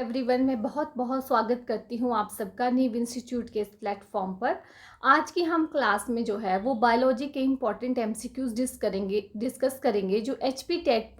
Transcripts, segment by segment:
Everyone, मैं बहुत बहुत स्वागत करती हूँ आप सबका नीव इंस्टीट्यूट के इस प्लेटफॉर्म पर। आज की हम क्लास में जो है वो बायोलॉजी के इम्पॉर्टेंट एमसीक्यूज डिस्कस करेंगे जो एचपी टेट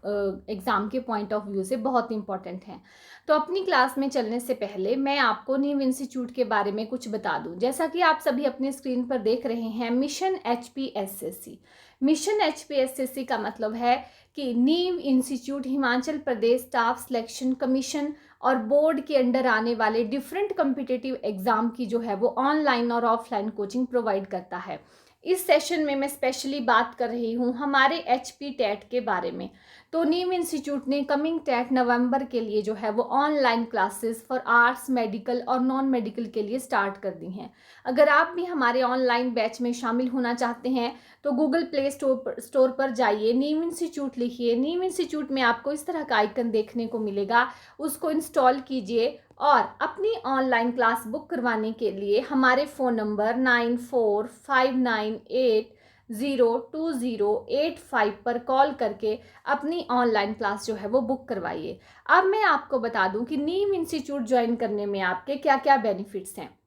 एग्ज़ाम के पॉइंट ऑफ व्यू से बहुत इंपॉर्टेंट हैं। तो अपनी क्लास में चलने से पहले मैं आपको नीव इंस्टीट्यूट के बारे में कुछ बता दूं। जैसा कि आप सभी अपने स्क्रीन पर देख रहे हैं, मिशन एचपीएसएससी। मिशन एचपीएसएससी का मतलब है कि नीव institute Himachal Pradesh staff selection commission और बोर्ड के अंडर आने वाले डिफरेंट कॉम्पिटिटिव एग्जाम की जो है वो ऑनलाइन और ऑफलाइन कोचिंग प्रोवाइड करता है। इस सेशन में मैं स्पेशली बात कर रही हूँ हमारे एचपी टेट के बारे में। तो नीव इंस्टीट्यूट ने कमिंग टेट नवंबर के लिए जो है वो online classes for arts, medical और नॉन मेडिकल के लिए स्टार्ट कर दी हैं। अगर आप भी हमारे ऑनलाइन बैच में शामिल होना चाहते हैं तो गूगल प्ले स्टोर पर जाइए, नीव इंस्टीट्यूट लिखिए। नीव इंस्टीट्यूट में आपको इस तरह का आइकन देखने को मिलेगा, उसको इंस्टॉल कीजिए और अपनी ऑनलाइन क्लास बुक करवाने के लिए हमारे फ़ोन नंबर 9459802085 पर कॉल करके अपनी ऑनलाइन क्लास जो है वो बुक करवाइए। अब मैं आपको बता दूं कि नीव इंस्टीट्यूट ज्वाइन करने में आपके क्या क्या बेनिफिट्स हैं।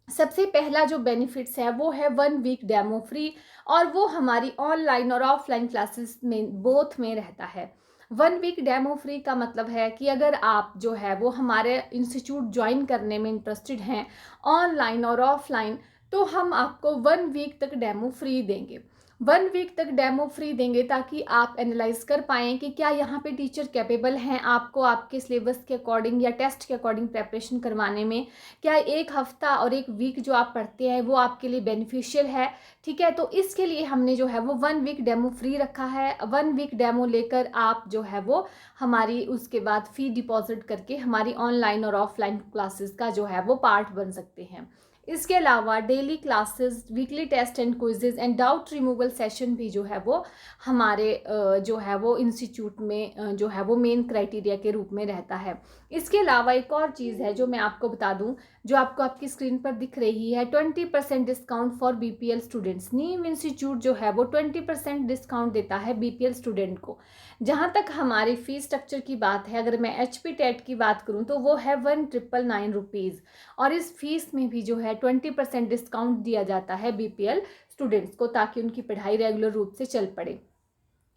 सबसे पहला जो बेनिफिट्स है वो है 1 वीक डेमो फ्री, और वो हमारी ऑनलाइन और ऑफलाइन क्लासेस में बोथ में रहता है। 1 वीक डेमो फ्री का मतलब है कि अगर आप जो है वो हमारे इंस्टीट्यूट ज्वाइन करने में इंटरेस्टेड हैं ऑनलाइन और ऑफलाइन, तो हम आपको 1 वीक तक डेमो फ्री देंगे। 1 वीक तक डेमो फ्री देंगे ताकि आप एनालाइज कर पाएँ कि क्या यहाँ पे टीचर कैपेबल हैं आपको आपके सिलेबस के अकॉर्डिंग या टेस्ट के अकॉर्डिंग प्रेपरेशन करवाने में। क्या एक हफ्ता और एक वीक जो आप पढ़ते हैं वो आपके लिए बेनिफिशियल है। ठीक है, तो इसके लिए हमने जो है वो 1 वीक डेमो फ्री रखा है। 1 वीक डेमो लेकर आप जो है वो हमारी उसके बाद फ़ी डिपॉजिट करके हमारी ऑनलाइन और ऑफलाइन क्लासेस का जो है वो पार्ट बन सकते हैं। इसके अलावा daily classes, weekly test and quizzes and doubt removal session भी जो है वो हमारे जो है वो इंस्टीट्यूट में जो है वो मेन क्राइटेरिया के रूप में रहता है। इसके अलावा एक और चीज़ है जो मैं आपको बता दूं, जो आपको आपकी स्क्रीन पर दिख रही है, 20% डिस्काउंट फॉर बीपीएल स्टूडेंट्स। नीव इंस्टीट्यूट जो है वो 20% डिस्काउंट देता है बीपीएल स्टूडेंट को। जहाँ तक हमारी फीस स्ट्रक्चर की बात है, अगर मैं एचपी टेट की बात करूँ तो वो है 1999 रुपीज़, और इस फीस में भी जो है 20% डिस्काउंट दिया जाता है बीपीएल स्टूडेंट्स को, ताकि उनकी पढ़ाई रेगुलर रूप से चल पड़े।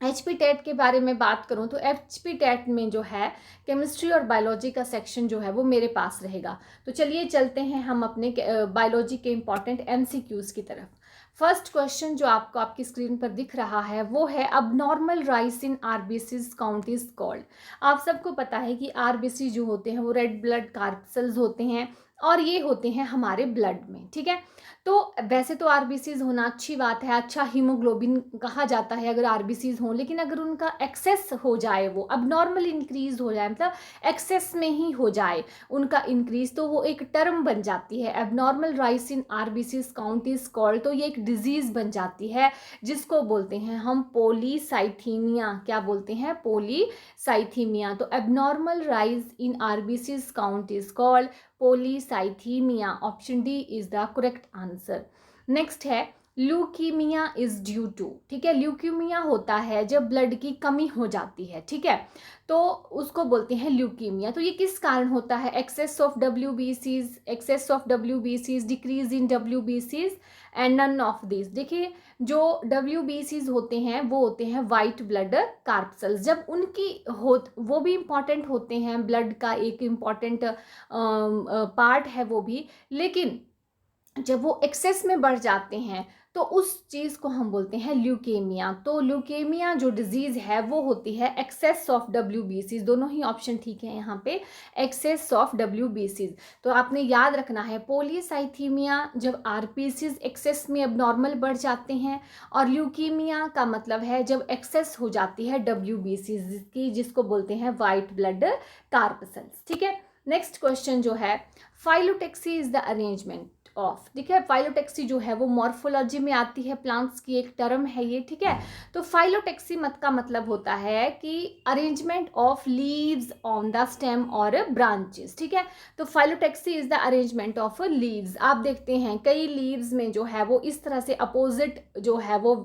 एचपी टेट के बारे में बात करूं तो एचपी टेट में जो है केमिस्ट्री और बायोलॉजी का सेक्शन जो है वो मेरे पास रहेगा। तो चलिए चलते हैं हम अपने बायोलॉजी के इम्पॉर्टेंट एमसीक्यूज की तरफ। फर्स्ट क्वेश्चन जो आपको आपकी स्क्रीन पर दिख रहा है वो है abnormal rice in RBCs count is called. आप सबको पता है कि आरबीसी जो होते हैं वो रेड ब्लड कार्पसेल्स होते हैं, और ये होते हैं हमारे ब्लड में। ठीक है, तो वैसे तो आरबीसीज होना अच्छी बात है, अच्छा हीमोग्लोबिन कहा जाता है अगर आरबीसीज हों, लेकिन अगर उनका एक्सेस हो जाए, वो अबनॉर्मल इंक्रीज हो जाए, मतलब एक्सेस में ही हो जाए उनका इंक्रीज, तो वो एक टर्म बन जाती है, abnormal rice in RBCs count is called. तो ये एक डिजीज बन जाती है जिसको बोलते हैं हम पोलीसाइथीमिया। क्या बोलते हैं? पोलीसाइथीमिया। तो abnormal rise in RBCs count is called polycythaemia. Option D is the correct answer. Next है ल्यूकीमिया इज ड्यू टू। ठीक है, ल्यूकीमिया होता है जब ब्लड की कमी हो जाती है। ठीक है, तो उसको बोलते हैं ल्यूकीमिया। तो ये किस कारण होता है? Access of डब्ल्यूबीसीज, decrease in डब्ल्यूबीसीज and none of this. देखिए, जो डब्ल्यूबीसीज होते हैं वो होते हैं वाइट ब्लड कार्पसेल्स। जब उनकी वो भी इम्पॉर्टेंट होते हैं, ब्लड का एक इम्पॉर्टेंट पार्ट है वो भी, लेकिन जब वो एक्सेस में बढ़ जाते हैं तो उस चीज़ को हम बोलते हैं ल्यूकेमिया। तो ल्यूकेमिया जो डिजीज़ है वो होती है एक्सेस ऑफ डब्ल्यूबीसीज। दोनों ही ऑप्शन ठीक है यहाँ पे, एक्सेस ऑफ डब्ल्यूबीसीज। तो आपने याद रखना है, पोलीसाइथीमिया जब आरबीसीज एक्सेस में अब नॉर्मल बढ़ जाते हैं, और ल्यूकीमिया का मतलब है जब एक्सेस हो जाती है डब्ल्यूबीसीज की, जिसको बोलते हैं वाइट ब्लड कार्पसेल्स। ठीक है, नेक्स्ट क्वेश्चन जो है, phyllotaxy is the arrangement of. ठीक है, फाइलोटेक्सी जो है वो मॉर्फोलॉजी में आती है, प्लांट्स की एक टर्म है ये। ठीक है, तो फाइलोटेक्सी मत का मतलब होता है कि arrangement of leaves on the stem और ब्रांचेस। ठीक है, तो phyllotaxy is the arrangement of leaves. आप देखते हैं कई लीव्स में जो है वो इस तरह से अपोजिट जो है वो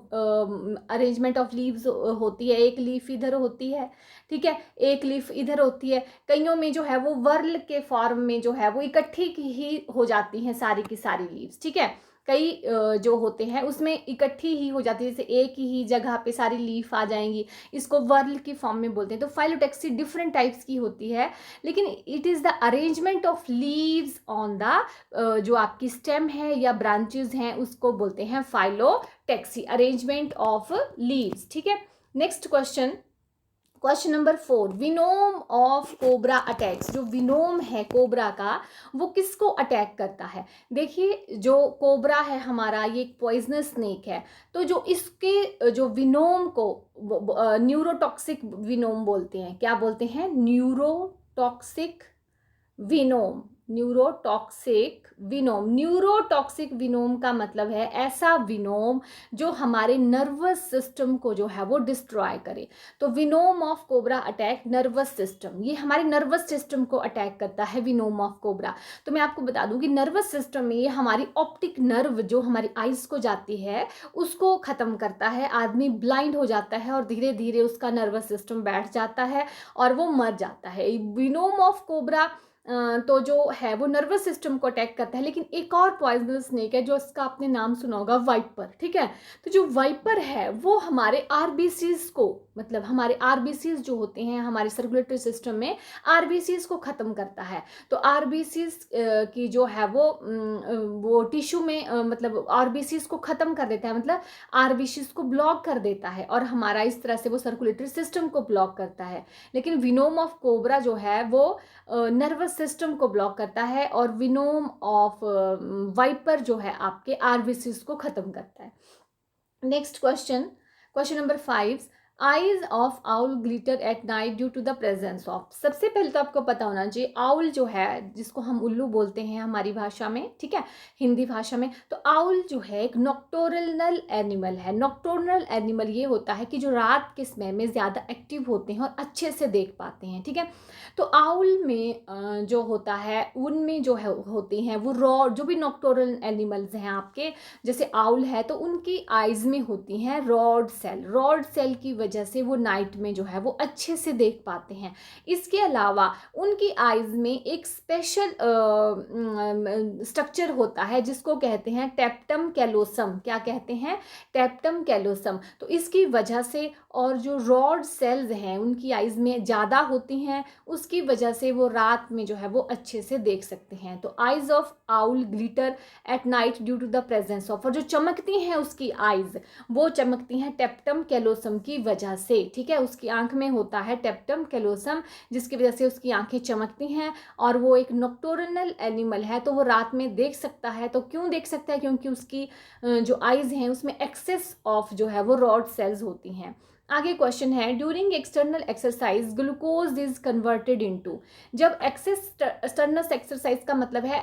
अरेंजमेंट ऑफ लीव्स होती है, एक लीफ इधर होती है, ठीक है, एक लीफ इधर होती है, कईयों में जो है वो वर्ल के फॉर्म में जो है वो इकट्ठी ही हो जाती हैं सारी की सारी लीव्स, ठीक है। कई जो होते हैं उसमें इकट्ठी ही हो जाती है, जैसे एक ही जगह पे सारी लीफ आ जाएंगी, इसको वर्ल की फॉर्म में बोलते हैं। तो फाइलोटेक्सी डिफरेंट टाइप्स की होती है, लेकिन it is the arrangement of leaves on the जो आपकी स्टेम है या ब्रांचेस हैं उसको बोलते हैं फाइलोटेक्सी, अरेंजमेंट ऑफ लीव्स, ठीक है। Next question, question number 4, venom of cobra attacks. जो विनोम है कोबरा का वो किसको अटैक करता है? देखिए, जो कोबरा है हमारा ये एक पॉइजनस स्नेक है, तो जो इसके जो विनोम को न्यूरोटॉक्सिक विनोम बोलते हैं। क्या बोलते हैं? Neurotoxic venom, neurotoxic venom. Neurotoxic venom का मतलब है ऐसा विनोम जो हमारे नर्वस सिस्टम को जो है वो डिस्ट्रॉय करे। तो venom of cobra attack nervous system, ये हमारे नर्वस सिस्टम को अटैक करता है विनोम ऑफ कोबरा। तो मैं आपको बता दूं कि नर्वस सिस्टम में ये हमारी ऑप्टिक नर्व जो हमारी आइज को जाती है उसको ख़त्म करता है। आदमी ब्लाइंड हो जाता है और धीरे धीरे उसका नर्वस सिस्टम बैठ जाता है और वो मर जाता है। विनोम ऑफ कोबरा तो जो है वो नर्वस सिस्टम को अटैक करता है। लेकिन एक और पॉइजनस स्नेक है जो इसका आपने नाम सुना होगा, वाइपर, ठीक है। तो जो वाइपर है वो हमारे आरबीसीज को, मतलब हमारे आरबीसीज जो होते हैं हमारे सर्कुलेटरी सिस्टम में, आरबीसीज को ख़त्म करता है। तो आरबीसीज की जो है वो टिश्यू में मतलब आरबीसीज को ख़त्म कर देता है, मतलब आरबीसीज को ब्लॉक कर देता है और हमारा इस तरह से वो सर्कुलेटरी सिस्टम को ब्लॉक करता है। लेकिन विनोम ऑफ कोबरा जो है वो नर्वस सिस्टम को ब्लॉक करता है और विनोम ऑफ वाइपर जो है आपके आरबीसीज को ख़त्म करता है। Next question, question number 5, eyes of owl glitter at night due to the presence of. सबसे पहले तो आपको पता होना चाहिए आउल जो है जिसको हम उल्लू बोलते हैं हमारी भाषा में, ठीक है, हिंदी भाषा में। तो आउल जो है एक नॉक्टोरनल एनिमल है। नॉक्टोरनल एनिमल ये होता है कि जो रात के समय में ज़्यादा एक्टिव होते हैं और अच्छे से देख पाते हैं, ठीक है। तो आउल में जो होता है उनमें जो है होती हैं वो रॉड, जो भी नॉक्टोरनल एनिमल्स हैं आपके, जैसे आउल है तो उनकी आइज में होती हैं रॉड सेल। रॉड सेल की वजह से वो नाइट में जो है वो अच्छे से देख पाते हैं। इसके अलावा उनकी आइज में एक स्पेशल स्ट्रक्चर होता है जिसको कहते हैं टेप्टम कैलोसम। क्या कहते हैं? टेप्टम कैलोसम। तो इसकी वजह से और जो रॉड सेल्स हैं उनकी आइज में ज़्यादा होती हैं, उसकी वजह से वो रात में जो है वो अच्छे से देख सकते हैं। तो eyes of owl glitter at night due to the presence of, और जो चमकती हैं उसकी आइज वो चमकती हैं टेप्टम कैलोसम की वजह से, ठीक है। उसकी आंख में होता है टेप्टम कैलोसम जिसकी वजह से उसकी आंखें चमकती हैं और वो एक नॉक्टोरनल एनिमल है तो वो रात में देख सकता है। तो क्यों देख सकता है? क्योंकि उसकी जो आइज हैं उसमें एक्सेस ऑफ जो है वो रॉड सेल्स होती हैं। आगे क्वेश्चन है, during external exercise glucose is converted into. जब एक्सटर्नल एक्सरसाइज का मतलब है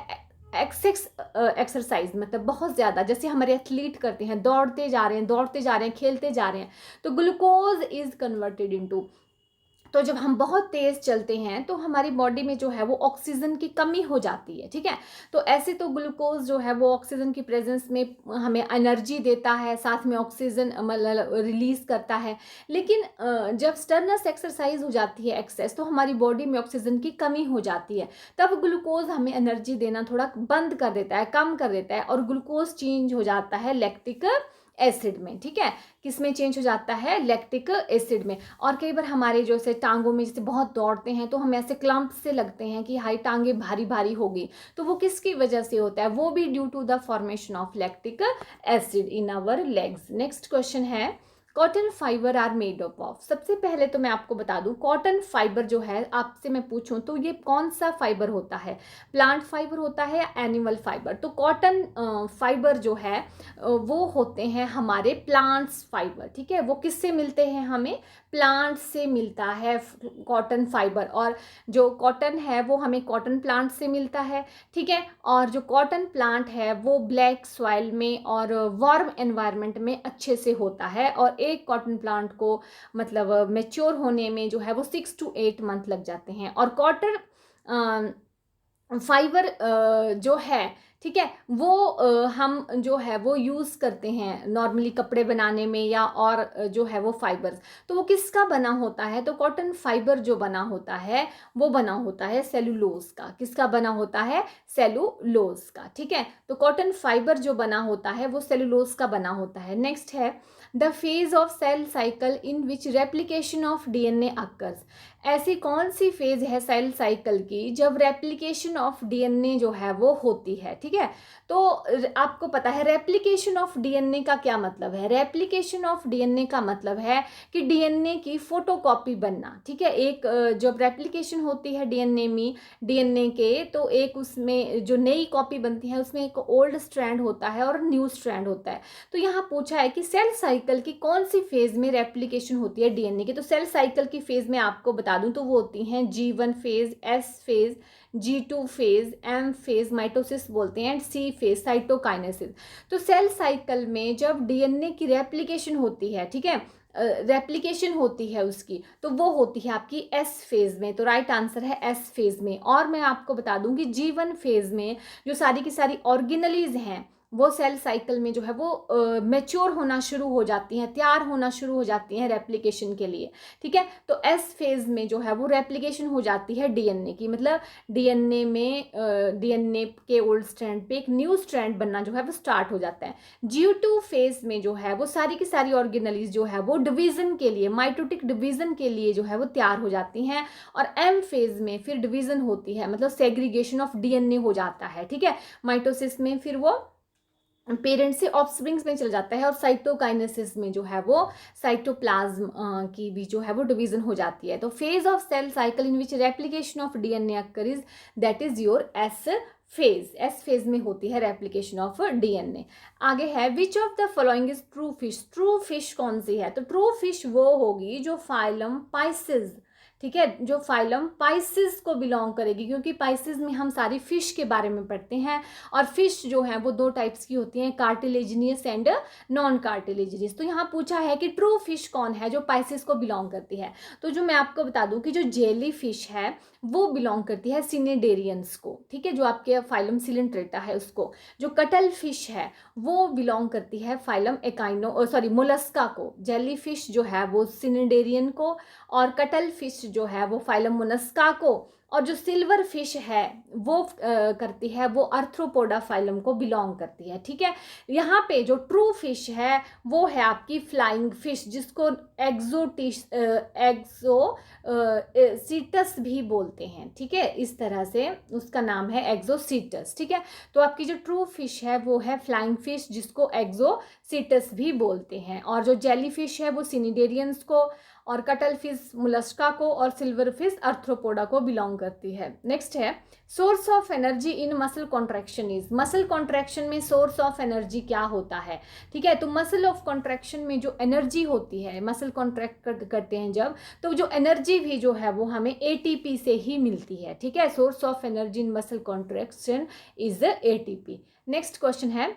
एक्सेस एक्सरसाइज, मतलब बहुत ज़्यादा, जैसे हमारे एथलीट करते हैं, दौड़ते जा रहे हैं, खेलते जा रहे हैं, तो ग्लूकोज इज कन्वर्टेड इनटू। तो जब हम बहुत तेज़ चलते हैं तो हमारी बॉडी में जो है वो ऑक्सीजन की कमी हो जाती है, ठीक है। तो ऐसे तो ग्लूकोज जो है वो ऑक्सीजन की प्रेजेंस में हमें एनर्जी देता है, साथ में ऑक्सीजन मतलब रिलीज करता है। लेकिन जब स्टर्नस एक्सरसाइज हो जाती है एक्सेस, तो हमारी बॉडी में ऑक्सीजन की कमी हो जाती है, तब ग्लूकोज हमें एनर्जी देना थोड़ा बंद कर देता है, कम कर देता है, और ग्लूकोज चेंज हो जाता है लैक्टिक एसिड में, ठीक है। किस में चेंज हो जाता है? लैक्टिक एसिड में। और कई बार हमारे जैसे टांगों में जैसे बहुत दौड़ते हैं तो हमें ऐसे क्लम्प से लगते हैं कि हाई टांगे भारी भारी होगी, तो वो किसकी वजह से होता है? वो भी due to the formation of lactic acid in our legs. Next question है, cotton fibre are made up of. सबसे पहले तो मैं आपको बता दूं, कॉटन फाइबर जो है आपसे मैं पूछूं तो ये कौन सा फाइबर होता है? प्लांट फाइबर होता है या एनिमल फाइबर? तो कॉटन फाइबर जो है वो होते हैं हमारे प्लांट्स फाइबर, ठीक है। वो किससे मिलते हैं? हमें प्लांट से मिलता है कॉटन फाइबर। और जो कॉटन है वो हमें कॉटन प्लांट से मिलता है, ठीक है। और जो कॉटन प्लांट है वो ब्लैक सॉइल में और वार्म एनवायरनमेंट में अच्छे से होता है। और एक कॉटन प्लांट को मतलब मैच्योर होने में जो है वो 6 to 8 मंथ लग जाते हैं। और फाइबर जो है, ठीक है, वो हम जो है वो यूज़ करते हैं नॉर्मली कपड़े बनाने में, या और जो है वो फाइबर्स, तो वो किसका बना होता है? तो कॉटन फाइबर जो बना होता है वो बना होता है सेलुलोज का। किसका बना होता है? सेलुलोज का, ठीक है। तो कॉटन फाइबर जो बना होता है वो सेलुलोज का बना होता है। नेक्स्ट है the phase of cell cycle in which replication of DNA occurs. ऐसी कौन सी फेज है सेल साइकिल की जब रेप्लिकेशन ऑफ डीएनए जो है वो होती है, ठीक है। तो आपको पता है रेप्लिकेशन ऑफ डीएनए का क्या मतलब है? रेप्लिकेशन ऑफ डीएनए का मतलब है कि डीएनए की फोटोकॉपी बनना, ठीक है। एक जब रेप्लिकेशन होती है डीएनए के, तो एक उसमें जो नई कॉपी बनती है उसमें एक ओल्ड स्ट्रैंड होता है और न्यू स्ट्रैंड होता है। तो यहाँ पूछा है कि सेल साइकिल की कौन सी फेज में रेप्लिकेशन होती है डीएनए की। तो सेल साइकिल की फेज में आपको बता दूं तो वो होती हैं G1 phase, S phase, G2 phase, M phase mitosis बोलते हैं, एंड C फेज साइटोकाइनेसिस। तो सेल साइकिल में जब डीएनए की रेप्लिकेशन होती है, ठीक है, रेप्लिकेशन होती है उसकी, तो वो होती है आपकी एस फेज में। तो राइट आंसर है एस फेज में। और मैं आपको बता दूं कि G1 फेज में जो सारी की सारी ऑर्गेनलीज हैं वो सेल साइकिल में जो है वो मैच्योर होना शुरू हो जाती हैं, तैयार होना शुरू हो जाती हैं रेप्लिकेशन के लिए, ठीक है। तो एस फेज में जो है वो रेप्लिकेशन हो जाती है डीएनए की, मतलब डीएनए में डीएनए के ओल्ड स्ट्रैंड पे एक न्यू स्ट्रैंड बनना जो है वो स्टार्ट हो जाता है। G2 फेज में जो है वो सारी की सारी ऑर्गेनलीज जो है वो डिवीजन के लिए, माइटोटिक डिवीजन के लिए जो है वो तैयार हो जाती हैं। और एम फेज में फिर डिवीजन होती है, मतलब सेग्रीगेशन ऑफ डीएनए हो जाता है, ठीक है। माइटोसिस में फिर वो पेरेंट से ऑफस्प्रिंग्स में चल जाता है, और साइटोकाइनेसिस में जो है वो साइटोप्लाज्म की भी जो है वो डिवीजन हो जाती है। तो phase of cell cycle in which replication of DNA occurs, that is your S phase. S phase में होती है रेप्लिकेशन ऑफ डीएनए। आगे है which of the following is true fish. True fish कौन सी है? तो ट्रू फिश वो होगी जो फाइलम पाइसिस, ठीक है, जो फाइलम पाइसिस को बिलोंग करेगी, क्योंकि पाइसिस में हम सारी फिश के बारे में पढ़ते हैं। और फिश जो है वो दो टाइप्स की होती हैं, कार्टिलेजिनियस एंड नॉन कार्टिलेजिनियस। तो यहाँ पूछा है कि ट्रू फिश कौन है जो पाइसिस को बिलोंग करती है। तो जो मैं आपको बता दूं कि जो जेली फिश है वो बिलोंग करती है सिनेडेरियंस को, ठीक है, जो आपके फाइलम सिलेंट्रेटा है उसको। जो कटल फिश है वो बिलोंग करती है फाइलम एकाइनो सॉरी मोलस्का को। जेली फिश जो है वो सिनेडेरियन को, और कटल फिश जो है वो फाइलम मोलस्का को, और जो सिल्वर फिश है वो करती है वो अर्थ्रोपोडा फाइलम को बिलोंग करती है, ठीक है। यहाँ पे जो ट्रू फिश है वो है आपकी फ्लाइंग फिश, जिसको एक्सोसीटस भी बोलते हैं, ठीक है। इस तरह से उसका नाम है एक्सोसीटस, ठीक है। तो आपकी जो ट्रू फिश है वो है फ्लाइंग फिश, जिसको एक्सोसीटस भी बोलते हैं। और जो जेली फिश है वो सिनिडेरियंस को, और कटल फिश मुलस्का को, और सिल्वर फिश अर्थ्रोपोडा को बिलोंग करती है। नेक्स्ट है source of energy in muscle contraction is. Muscle contraction में सोर्स ऑफ एनर्जी क्या होता है, ठीक है। तो मसल ऑफ कॉन्ट्रैक्शन में जो एनर्जी होती है, मसल कॉन्ट्रैक्ट करते हैं जब, तो जो एनर्जी भी जो है वो हमें एटीपी से ही मिलती है, ठीक है। Source of energy in muscle contraction is ATP. Next question है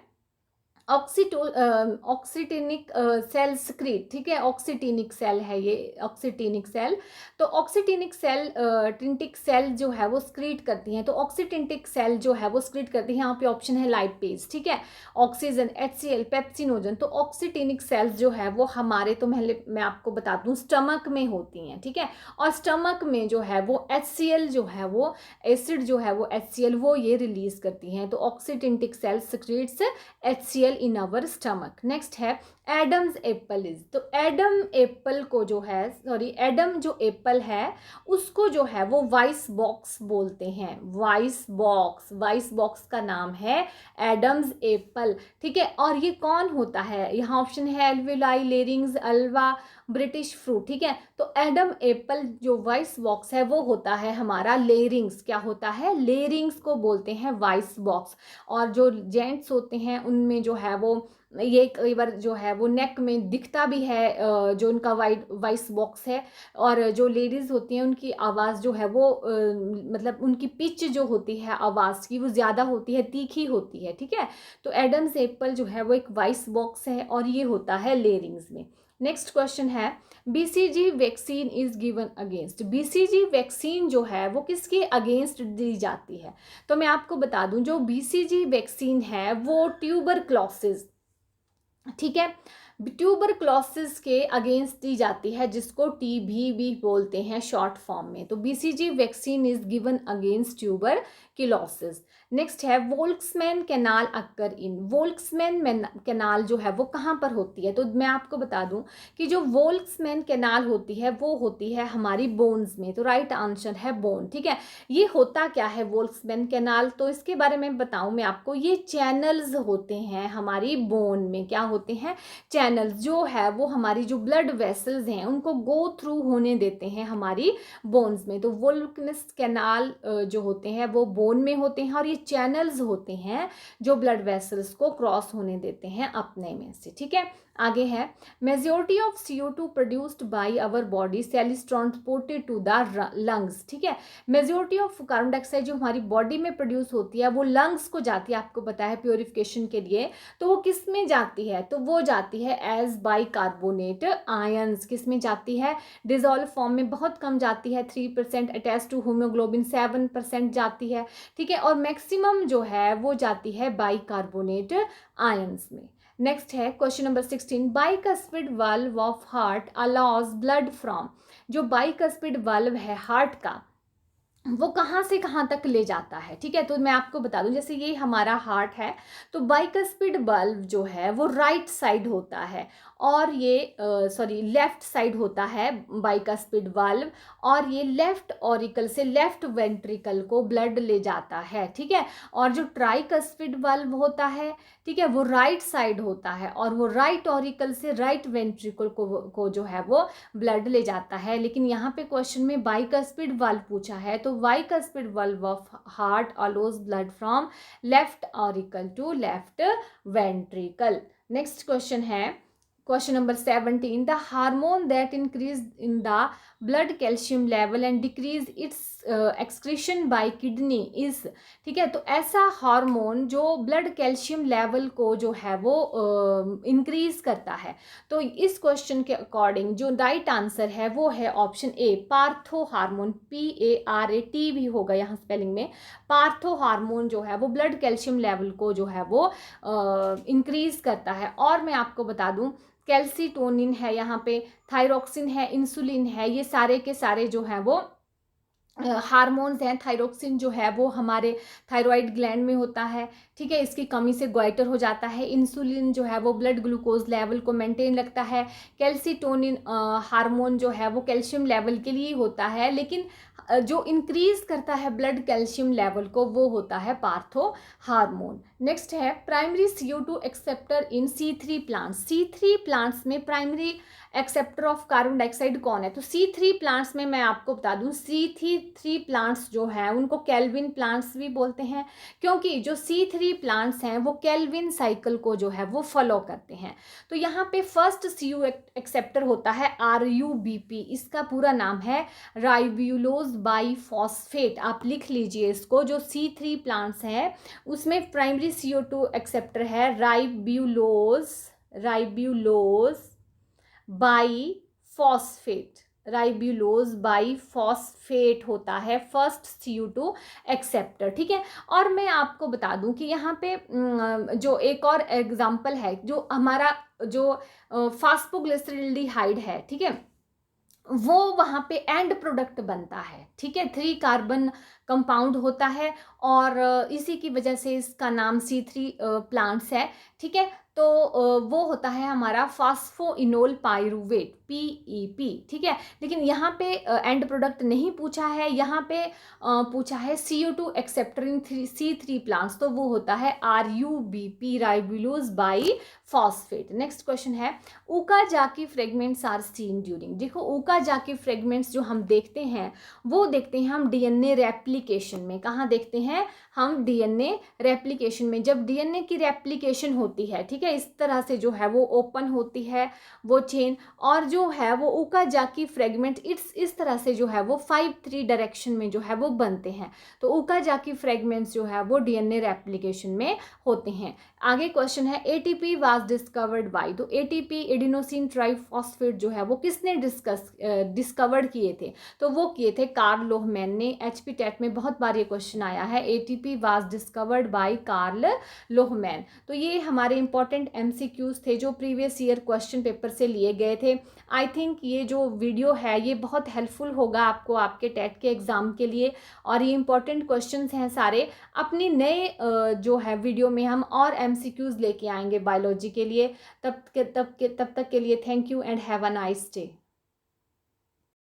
ऑक्सीटेनिक सेल स्क्रीट, ठीक है। ऑक्सीटेनिक सेल है ये, ऑक्सीटेनिक सेल। तो ऑक्सीटेनिक सेल टिंटिक सेल जो है वो स्क्रीट करती हैं। तो ऑक्सीटेंटिक सेल जो है वो स्क्रीट करती है, यहाँ पे ऑप्शन है लाइपेज, ठीक है, ऑक्सीजन, HCl, पेप्सिनोजन। तो ऑक्सीटेनिक सेल्स जो है वो हमारे, तो मैं आपको बता दूं स्टमक में होती हैं, ठीक है। और स्टमक में जो है वो HCl जो है वो एसिड जो है वो HCl वो ये रिलीज करती हैं। तो oxyntic cell secretes HCl in our stomach. Next है एडम्स एप्पल इज। तो एडम एप्पल को जो है, सॉरी एडम जो एप्पल है उसको जो है वो वाइस बॉक्स बोलते हैं। वाइस बॉक्स का नाम है एडम्स एप्पल, ठीक है। और ये कौन होता है? यहाँ ऑप्शन है alveoli, larynx, Alva, British fruit, ठीक है। तो एडम एप्पल जो वाइस बॉक्स है वो होता है हमारा लेरिंग्स। क्या होता है? लेरिंग्स को बोलते हैं वाइस बॉक्स। और जो जेंट्स होते हैं उनमें जो है वो ये कई बार जो है वो नेक में दिखता भी है जो उनका वाइस बॉक्स है। और जो लेडीज होती हैं उनकी आवाज़ जो है वो मतलब उनकी पिच जो होती है आवाज़ की वो ज़्यादा होती है, तीखी होती है, ठीक है। तो एडम्स एप्पल जो है वो एक वाइस बॉक्स है और ये होता है लेरिंग्स में। नेक्स्ट क्वेश्चन है BCG vaccine is given against. BCG vaccine जो है वो किसके अगेंस्ट दी जाती है? तो मैं आपको बता दूं जो बीसीजी वैक्सीन है वो ट्यूबरक्लोसिस, ठीक है, ट्यूबरक्लोसिस के अगेंस्ट दी जाती है, जिसको टीबी भी बोलते हैं शॉर्ट फॉर्म में। तो BCG vaccine is given against tuberculosis. Next है वोल्क्समैन कैनाल अक्कर इन। वोल्क्समैन कैनाल जो है वो कहाँ पर होती है? तो मैं आपको बता दूं कि जो वोल्क्समैन कैनाल होती है वो होती है हमारी बोन्स में। तो राइट आंसर है बोन, ठीक है। ये होता क्या है वोल्क्समैन कैनाल? तो इसके बारे में बताऊं मैं आपको, ये चैनल्स होते हैं हमारी बोन में। क्या होते हैं? चैनल्स जो है वो हमारी जो ब्लड वेसल्स हैं उनको गो थ्रू होने देते हैं हमारी बोन्स में। तो वोल्क्समैन कैनाल जो होते हैं वो बोन में होते हैं, और ये चैनल्स होते हैं जो ब्लड वेसल्स को क्रॉस होने देते हैं अपने में से, ठीक है। आगे है majority of CO2 produced by our body cell is transported to the lungs, ठीक है। मेजोरिटी ऑफ कार्बन डाइऑक्साइड जो हमारी बॉडी में प्रोड्यूस होती है वो लंग्स को जाती है, आपको पता है, प्योरिफिकेशन के लिए। तो वो किस में जाती है? तो वो जाती है एज बाइकार्बोनेट आयंस। किस में जाती है? डिजोल्व फॉर्म में बहुत कम जाती है, 3%, अटैच टू हीमोग्लोबिन 7% जाती है, ठीक है। और मैक्सिमम जो है वो जाती है बाइकार्बोनेट आयंस में। नेक्स्ट है question number 16, bicuspid valve of heart allows blood from. जो बाइकस्पिड वाल्व है हार्ट का वो कहाँ से कहाँ तक ले जाता है, ठीक है। तो मैं आपको बता दूं, जैसे ये हमारा हार्ट है तो बाइकस्पिड वाल्व जो है वो राइट साइड होता है, और ये लेफ्ट साइड होता है बाइकस्पिड वाल्व, और ये लेफ्ट ऑरिकल से लेफ्ट वेंट्रिकल को ब्लड ले जाता है, ठीक है। और जो ट्राइकस्पिड वाल्व होता है, ठीक है, वो राइट साइड होता है, और वो राइट ऑरिकल से राइट वेंट्रिकल को जो है वो ब्लड ले जाता है। लेकिन यहाँ पे क्वेश्चन में बाइकस्पिड वाल्व पूछा है, तो bicuspid valve of heart allows blood from left auricle to left ventricle. Next question है question number 17, the hormone that increase in the blood calcium level and decrease its excretion by kidney is, ठीक है। तो ऐसा hormone जो blood calcium level को जो है वो इंक्रीज करता है। तो इस क्वेश्चन के अकॉर्डिंग जो राइट आंसर है वो है option A, Partho hormone. PARAT भी होगा यहाँ स्पेलिंग में। पार्थो हार्मोन जो है वो ब्लड कैल्शियम लेवल को जो है वो इंक्रीज करता है। और मैं आपको बता दूं कैल्सीटोनिन है, यहाँ पे थायरोक्सिन है, इंसुलिन है, ये सारे के सारे जो हैं वो हार्मोन्स हैं। थायरोक्सिन जो है वो हमारे थायराइड ग्लैंड में होता है, ठीक है, इसकी कमी से ग्वाइटर हो जाता है। इंसुलिन जो है वो ब्लड ग्लूकोज लेवल को मेंटेन रखता है। कैल्सीटोनिन हार्मोन जो है वो कैल्शियम लेवल के लिए होता है, लेकिन जो इंक्रीज करता है ब्लड कैल्शियम लेवल को वो होता है पार्थो हार्मोन। नेक्स्ट है प्राइमरी CO2 एक्सेप्टर इन C3 प्लांट्स। C3 प्लांट्स में primary acceptor of carbon dioxide कौन है? तो C3 प्लांट्स में मैं आपको बता दूं C3 प्लांट्स जो है उनको केल्विन प्लांट्स भी बोलते हैं, क्योंकि जो C3 प्लांट्स हैं वो केल्विन साइकिल को जो है वो फॉलो करते हैं। तो यहाँ पे फर्स्ट CO एक्सेप्टर होता है RUBP, इसका पूरा नाम है राइब्यूलोज बाइफॉस्फेट। आप लिख लीजिए इसको। जो C3 प्लांट्स हैं उसमें प्राइमरी CO2 एक्सेप्टर है राइब्यूलोज बाइफॉस्फेट। राइब्यूलोज बाइफॉस्फेट होता है फर्स्ट CO2 एक्सेप्टर, ठीक है। और मैं आपको बता दूं कि यहाँ पे जो एक और एग्जांपल है, जो हमारा जो फास्फोग्लिसरल्डिहाइड है, ठीक है, वो वहाँ पे एंड प्रोडक्ट बनता है, ठीक है। 3 कार्बन कंपाउंड होता है, और इसी की वजह से इसका नाम C3 प्लांट्स है, ठीक है। तो वो होता है हमारा फास्फोइनोल पाइरुवेट PEP, ठीक है। लेकिन यहाँ पे एंड प्रोडक्ट नहीं पूछा है, यहाँ पे पूछा है CO2 एक्सेप्टर इन C3 प्लांट्स, तो वो होता है RUBP ribulose biphosphate. Next question है Okazaki fragments are seen during. देखो ओकाजाकी फ्रेगमेंट्स जो हम देखते हैं वो देखते हैं हम DNA रेप्लिकेशन में। कहाँ देखते हैं हम? DNA रेप्लिकेशन में। जब DNA की रेप्लिकेशन होती है, ठीक ठीक है। इस तरह से जो है वो ओपन होती है वो चेन, और जो है वो ओकाजाकी फ्रेगमेंट इस तरह से जो है वो 5-3 डायरेक्शन में जो है वो बनते हैं। तो ओकाजाकी फ्रेगमेंट्स जो है वो डीएनए रेप्लिकेशन में होते हैं। आगे क्वेश्चन है एटीपी वाज डिस्कवर्ड बाय। तो एटीपी एडिनोसिन ट्राइफॉस्फेट जो है वो किसने डिस्कवर्ड किए थे? तो वो किए थे कार्ल लोहमैन ने। एचपी टेट में बहुत बार ये क्वेश्चन आया है, ATP was discovered by Karl Lohmann. तो ये हमारे इंपॉर्टेंट एमसीक्यूज थे जो प्रीवियस ईयर क्वेश्चन पेपर से लिए गए थे। आई थिंक ये जो वीडियो है ये बहुत हेल्पफुल होगा आपको आपके टेट के एग्ज़ाम के लिए, और ये इंपॉर्टेंट क्वेश्चंस हैं सारे। अपनी नए जो है वीडियो में हम और एमसीक्यूज लेके आएंगे बायोलॉजी के लिए। तब तक के लिए thank you and have a nice day.